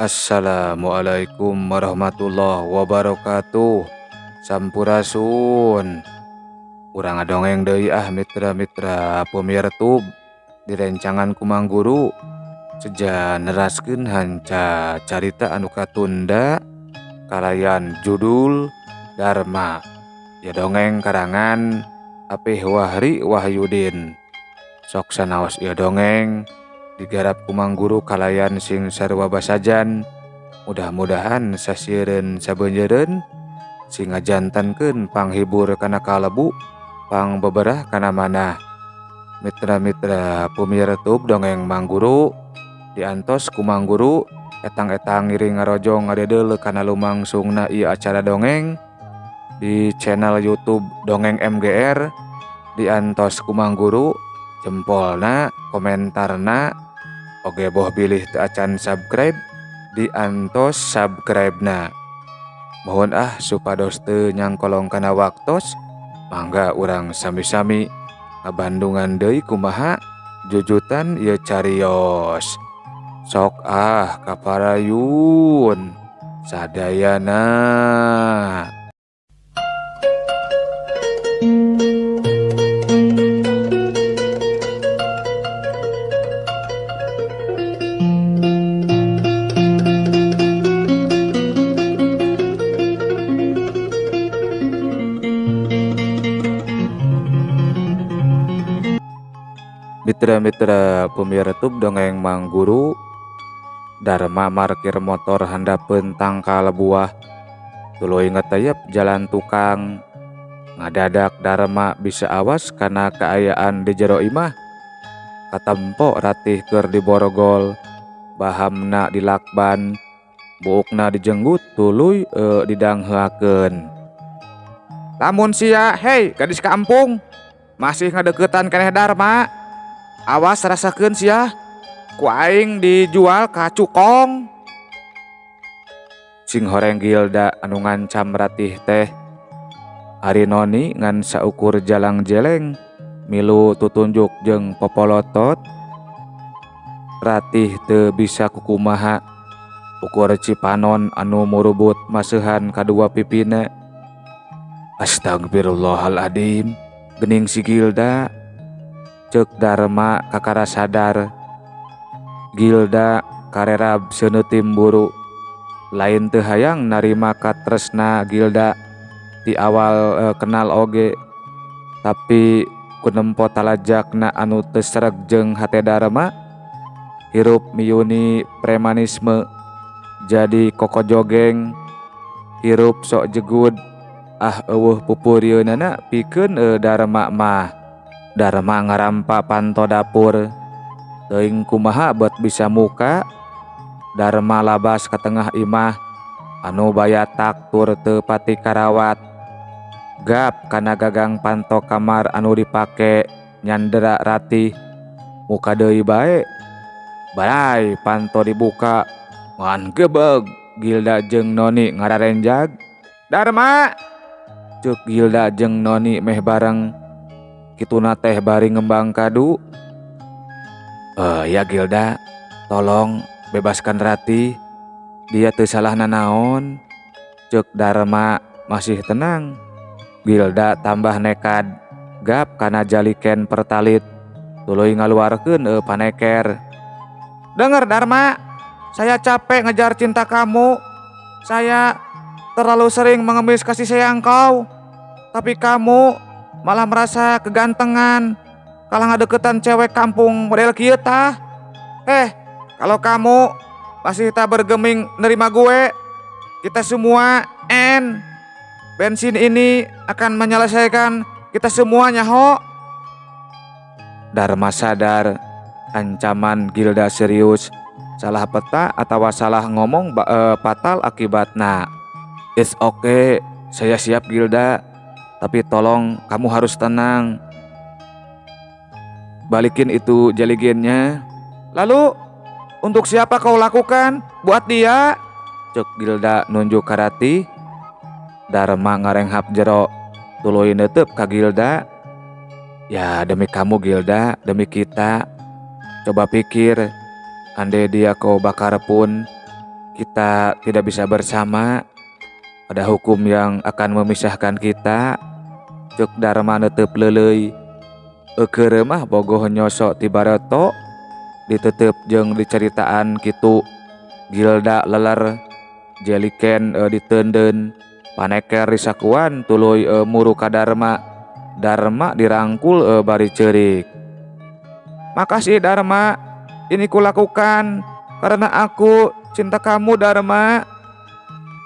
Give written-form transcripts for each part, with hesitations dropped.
Assalamualaikum warahmatullahi wabarakatuh. Sampurasun. Urang ngadongeng deui mitra-mitra pemirtub di rencangan Kumang Guru. Seja neraskeun hanca carita anu katunda kalayan judul Dharma. Ya dongeng karangan Apih Wahri Wahyudin. Sok sanaos ieu dongeng digarap Kumang Guru kalayan sing sarua basajan. Mudah-mudahan sasieun sabeunjeureun sing ngajantankeun panghibur kana kalebu, pangbeberah kana manah. Mitra-mitra pemirtub dongeng Mang Guru diantos ku Mang Guru etang-etang ngiring ngarojong ngadedeul kana lumangsungna ieu acara dongeng di channel YouTube Dongeng MGR. Diantos ku Mang Guru jempolna, komentarna, oge boh bilih teu acan subscribe diantos subscribe-na. Mohon supados teu nyangkolong kana waktos, mangga urang sami-sami ngabandungan deui kumaha jujutan ieu carios. Sok kaparayun sadayana. Mitra-mitra pemirtub dongeng Mang Guru. Dharma markir motor handapeun tangkal buah. Tuluy ngeteyep jalan tukang. Ngadadak Dharma bisa awas kana kaayaan di jero imah. Katempo ratih keur diborgol, bahamna dilakban, buukna dijenggut tuluy didangheuakeun. Lamun sia, hei gadis kampung, masih ngadeuketan keneh Dharma. Awas rasakeun sia, ku aing dijual ka cukong. Sing horeng Gilda anu ngancam ratih teh ari noni ngan saukur jalang jeleng milu tutunjuk jeung popolotot. Ratih teu bisa kukumaha ukur cipanon anu murubut maseuhan kadua pipina. Astagfirullahaladzim, geuning si Gilda. Ceuk Dharma kakara sadar. Gilda karerab seuneutim buru. Lain teu hayang narima katresna Gilda di awal kenal oge. Tapi kunempo talajakna anu teu sreg jeung hate Dharma, hirup miyuni premanisme jadi kokojogeng. Hirup sok jegud eueuh pupurieunana pikeun Dharma mah. Dharma ngarampa panto dapur, teuing kumaha bet bisa muka. Dharma labas ka tengah imah anu bayatak tur teu pati karawat. Gap kana gagang panto kamar anu dipake nyandera ratih, muka deui bae. Balai panto dibuka, ngan gebeg Gilda jeung noni ngararenjag. Dharma, ceuk Gilda jeung noni meh bareng. Kituna teh bari ngembang kadu. Ya Gilda, tolong bebaskan Ratih, dia teu salah nanaon. Ceuk Dharma masih tenang. Gilda tambah nekad, gap kana jaliken pertalit, tuluy ngaluarkeun paneker. Dengar Dharma, saya capek ngejar cinta kamu. Saya terlalu sering mengemis kasih sayang kau, tapi kamu malah merasa kegantengan kalah ngadeketan cewek kampung model kieu tah. Kalau kamu masih tak bergeming nerima gue, kita semua bensin ini akan menyelesaikan kita semuanya ho. Dharma sadar ancaman Gilda serius, salah peta atau salah ngomong fatal akibatna. It's okay, saya siap Gilda. Tapi tolong kamu harus tenang. Balikin itu jeligennya. Lalu untuk siapa kau lakukan? Buat dia? Cek Gilda nunjuk ka Ratih. Dharma ngarenghap jero, tuluy neuteup ka Gilda. Ya demi kamu Gilda, demi kita. Coba pikir, ande dia kau bakar pun kita tidak bisa bersama. Ada hukum yang akan memisahkan kita. Cek Darma netep leuleuy. Eukeur mah bogoh nyosok ti Bareto ditetep jeung diceritaan kitu. Gilda leler jeliken diteundeun paneker risakuan tuluy muru ka Darma. Darma dirangkul bari ceurik. Makasih Darma, ini kulakukan karena aku cinta kamu Darma.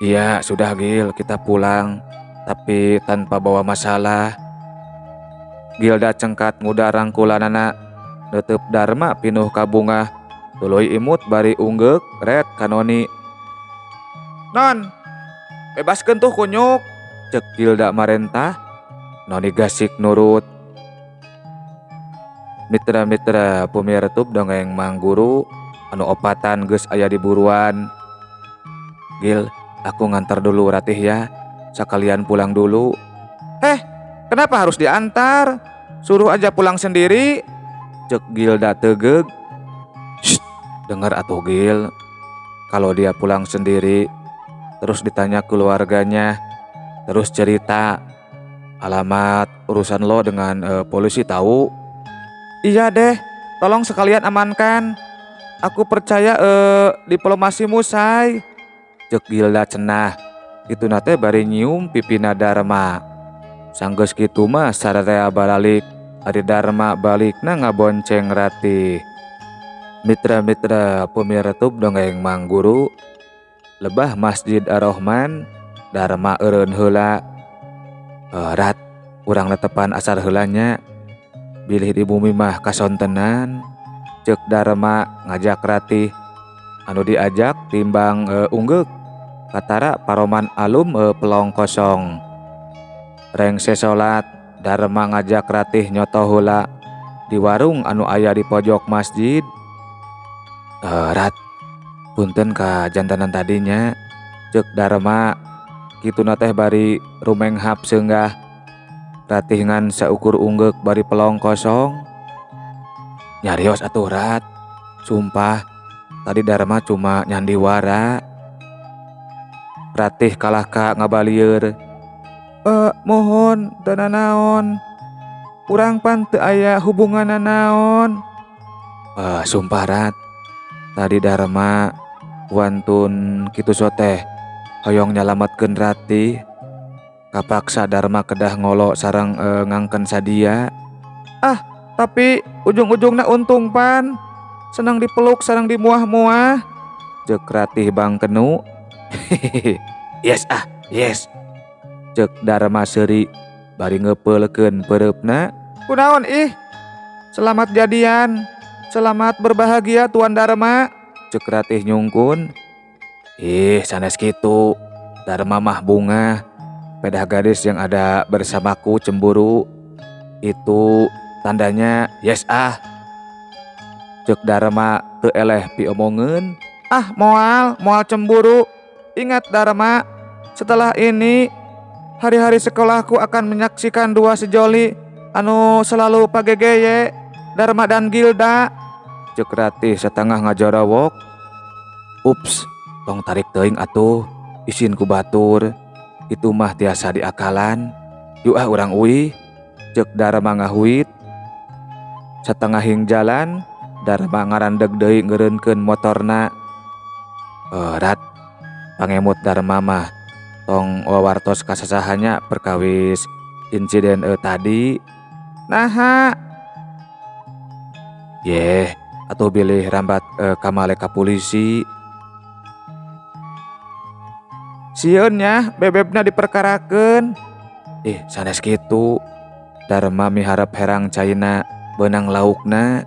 Iya sudah Gil, kita pulang tapi tanpa bawa masalah. Gilda cengkat muda rangkulanana netep Darma pinuh kabungah tuluy imut bari unggek red kanoni. Non, bebaskeun tuh kunyuk, cek Gilda marentah. Noni gasik nurut. Mitra-mitra pemirtub dongeng Mang Guru anu opatan geus aya di buruan. Gil, aku ngantar dulu Ratih ya. Sekalian pulang dulu. Kenapa harus diantar? Suruh aja pulang sendiri. Cek Gilda tegeg. Shh, dengar atuh Gil. Kalau dia pulang sendiri, terus ditanya keluarganya, terus cerita alamat urusan lo dengan polisi tahu. Iya deh, tolong sekalian amankan. Aku percaya diplomasimu say. Cek Gilda cenah. Itu nate bari nyium pipina Darma. Sanggeus kitu mah sararea balik. Ari Darma balikna ngabonceng Ratih. Mitra-mitra pemirtub dongeng Mang Guru. Lebah Masjid Ar-Rahman. Darma eureun heula. Rat, urang netepan asar heulanya. Bilih di bumi mah kasontenan. Cek Darma ngajak Ratih. Anu diajak timbang unggek. Katara paroman alum pelong kosong. Rengse salat Darma ngajak Ratih nyoto heula di warung anu aya di pojok masjid. Rat, punten ka jantanan tadinya. Cek Darma kituna teh bari rumenghap seunggah. Ratih ngan saukur unggek bari pelong kosong. Nyarios atuh Rat. Sumpah tadi Darma cuma nyandiwara. Ratih kalah ka ngabalieur. Mohon dana naon. Urang pan teu aya hubungan naon. Sumpah Rat. Tadi Darma wantun kitu soteh hoyong nyalametkeun Ratih. Kapaksa Darma kedah ngolo sareng ngangken sadia. Tapi ujung-ujungna untung pan. Senang dipeluk sareng dimuah-muah. Cek Ratih bangkenu. Yes yes. Cek Darma seuri bari ngepeulkeun pereupna. Kunaon ih? Selamat jadian. Selamat berbahagia Tuan Darma. Cek Ratih nyungkun. Sanes kitu. Darma mah bunga. Pedah gadis yang ada bersamaku cemburu. Itu tandanya yes Cek Darma teu eleh piomongeun. Moal cemburu. Ingat Darma, setelah ini hari-hari sekolahku akan menyaksikan dua sejoli anu selalu pagegeye, Darma dan Gilda. Cek Ratih setengah ngajorawok. Ups, tong tarik teuing atuh. Isin ku batur. Itu mah tiasa diakalan. Yuk urang uih. Cek Darma ngahuit. Setengah hing jalan Darma ngarandeg deui ngeureunkeun motorna. Rat, pangemut Darma mah tong wawartos kasasahanya perkawis insiden tadi. Naha? Atuh bilih rambat kamale ka polisi. Sieun nya bebebna diperkarakeun. Sanes kitu. Darma miharep herang caina beunang laukna.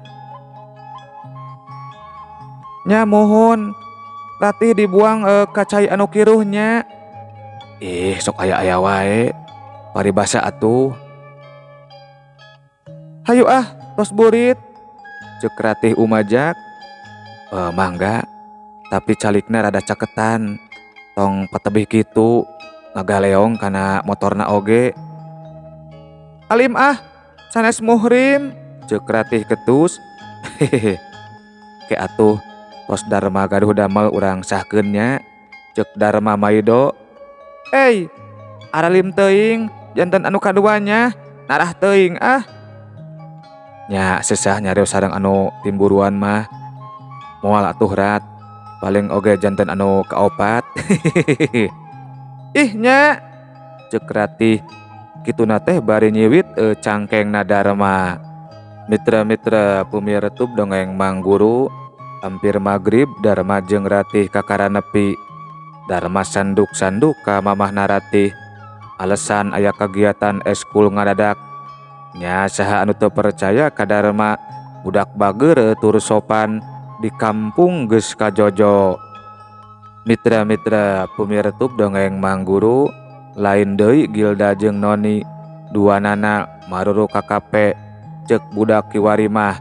Nya mohon Ratih dibuang ka cai anu kiruhnya. Sok aya wae. Paribasa atuh. Hayu tos burit. Cek Ratih umajak. Mangga. Tapi calikna rada caketan. Tong patebih kitu ngagaleong kana motorna oge. Alim sanes muhrim. Cek Ratih ketus. Ke atuh Tos Darma gaduh damel urang sahkeun nya. Ceuk Darma Maido, aralim teuing janten anu kaduanya, narah teuing ah. Nya sesah nyarios sareng anu timburuan mah. Moal atuh rat, paling oge janten anu kaopat. Ih nya, ceuk Ratih. Kituna teh bari nyiwit cangkengna Darma. Mitra-mitra pumiretup dongeng Mang Guru. Hampir magrib Darma jeung Ratih kakara nepi. Darma sanduk-sanduk ka mamahna Ratih. Alesan aya kegiatan eskul ngadadak. Nya saha anu teu percaya ka Darma, budak bager tur sopan di kampung geus kajojo. Mitra-mitra pumiretup dongeng Mang Guru, lain deui Gilda jeung Noni, duanana maruru KKP. Ceuk budak kiwari mah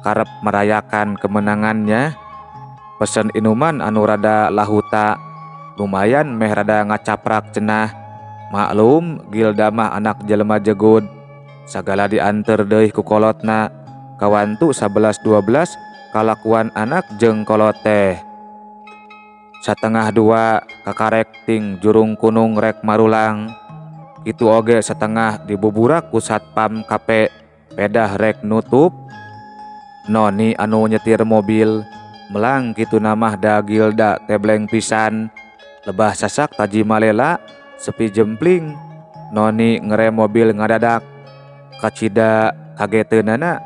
karep merayakan kemenangannya. Pesen inuman anu rada lahuta, lumayan meh rada ngacaprak cenah. Maklum Gilda mah anak jelema jegud, sagala dianter deui ku kolotna. Kawantu 11-12 kalakuan anak jeung kolot teh. Satengah 2 kakarek ting jurung kunung rek marulang. Itu oge setengah dibuburak ku satpam KP, pedah rek nutup. Noni anu nyetir mobil melang kitu namah da Gilda tebleng pisan. Lebah sasak taji malela sepi jempling. Noni ngerem mobil ngadadak. Kacida kageteunana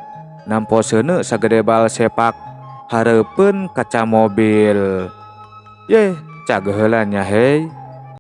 namposeuna sagede bal sepak hareupeun kaca mobil. Yeh, cageuheulanya hei.